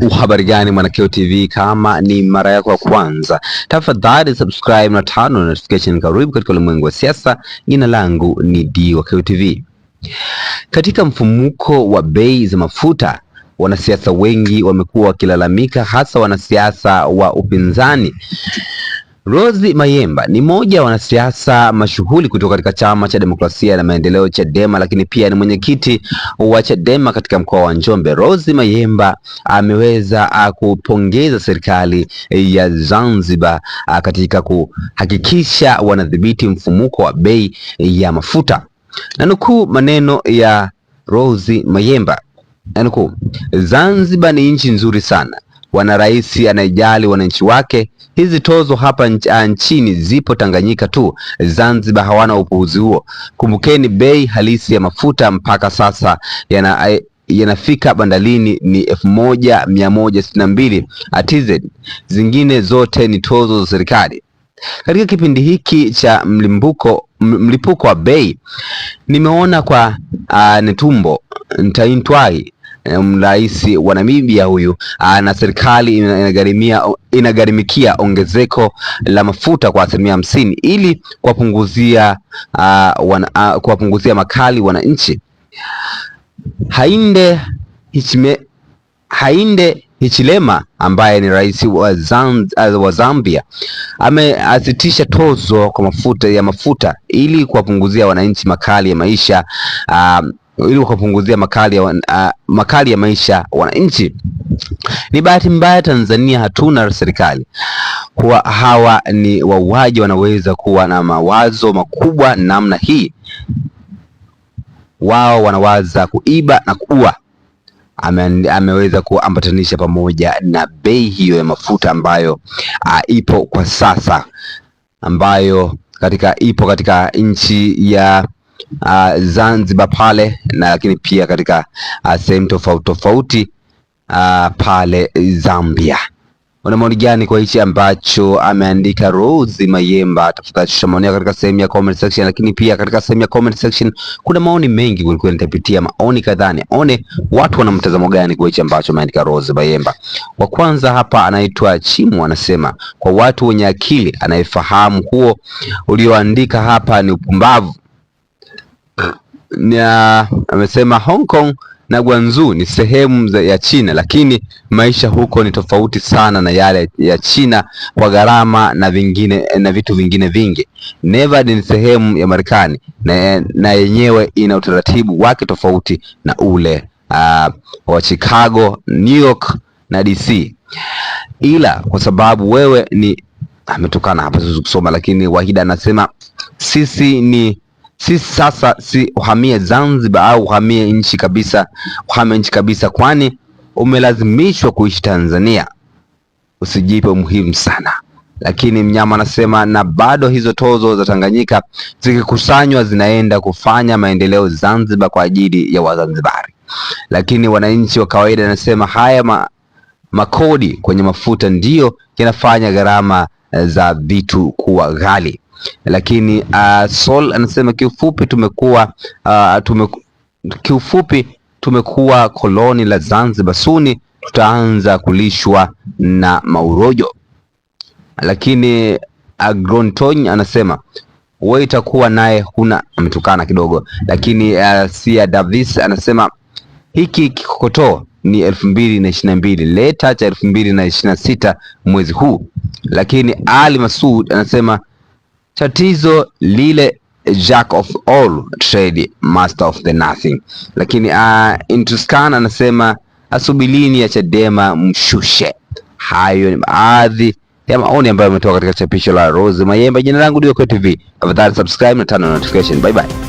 Uhabari gani Mwanakeo TV, kama ni mara yako ya kwanza, tafadhali subscribe na turn on notification. Karibu katika ulimwengu wa siasa. Jina langu ni Dwanakeo TV. Katika mfumuko wa bei za mafuta, wanasiasa wengi wamekuwa wakilalamika, hasa wanasiasa wa upinzani. Rose Mayemba ni mmoja wa wanasiasa mashuhuri kutoka katika chama cha demokrasia na maendeleo Chadema, lakini pia ni mwenyekiti wa Chadema katika mkoa wa Njombe. Rose Mayemba ameweza kupongeza serikali ya Zanzibar katika kuhakikisha wanadhibiti mfumuko wa bei ya mafuta. Na nukuu maneno ya Rose Mayemba, nukuu: Zanzibar ni nchi nzuri sana, wana rais anayejali wananchi wake. Hizi tozo hapa nchini zipo Tanganyika tu, Zanzibar hawana upuuzi huo. Kumbukeni bei halisi ya mafuta mpaka sasa yanafika bandarini ni 1162 TZ, zingine zote ni tozo za serikali. Katika kipindi hiki cha mlipuko wa bei, nimeona kwa Netumbo Ntaintwai, rais wa Namibia huyu, na serikali inagharimikia ongezeko la mafuta kwa 50% ili kuwapunguzia makali wananchi. Hainde Hichilema ambaye ni rais wa Zambia ameasitisha tozo kwa mafuta ili kuwapunguzia wananchi makali ya maisha, makali ya maisha wananchi. Ni bahati mbaya Tanzania hatuna serikali. Kwa hawa ni wauaji wanaweza kuwa na mawazo makubwa namna hii, wao wanawaza kuiba na kuua. Ameweza kuambatanisha pamoja na bei hiyo ya mafuta ambayo ipo kwa sasa, ambayo ipo katika nchi ya Zanzibar pale, na lakini pia katika sehemu tofauti pale Zambia. Una maoni gani kwa hichi ambacho ameandika Rose Mayemba? Tafadhali shusha maoni katika sehemu ya comment section, lakini pia katika sehemu ya comment section kuna maoni mengi kulikuwa, nitapitia maoni kadhaa nione watu wana mtazamo gani kwa hichi ambacho ameandika Rose Mayemba. Wa kwanza hapa anaitwa Chimu, anasema kwa watu wenye akili, anayefahamu huo ulioandika hapa ni upumbavu. Amesema Hong Kong na Guangzhou ni sehemu ya China, lakini maisha huko ni tofauti sana na yale ya China kwa gharama na vitu vingine vingi. Nevada ni sehemu ya Marekani na yenyewe ina utaratibu wake tofauti na ule wa Chicago, New York na DC. Ila kwa sababu wewe ni ametokana hapa siwezi kusoma, lakini Wahida anasema sisi sasa uhamie Zanzibar au uhamie nchi kabisa, kwani umelazimishwa kuishi Tanzania, usijipe muhimu sana. Lakini Mnyama anasema na bado hizo tozo za Tanganyika zikikusanywa zinaenda kufanya maendeleo Zanzibar kwa ajili ya Wazanzibari. Lakini wananchi wa kawaida anasema haya makodi kwenye mafuta ndiyo yanafanya gharama za vitu kuwa ghali. Lakini Sol anasema kiufupi tumekuwa koloni la Zanzibar, suni tutaanza kulishwa na maurojo. Lakini Agronton anasema wewe itakuwa naye huna, ametukana kidogo. Lakini Sia Davis anasema hiki kikokotoo ni 2022, leta cha 2026 mwezi huu. Lakini Ali Masud anasema tatizo lile, jack of all trade master of the nothing. Lakini Intuscan anasema asubilini ya Chadema mshushe. Hayo ni baadhi ya maoni ambayo yametoka katika chapisho la Rose Mayemba. Jina langu Dwanakeo TV, tafadhali subscribe na turn on notification. Bye bye.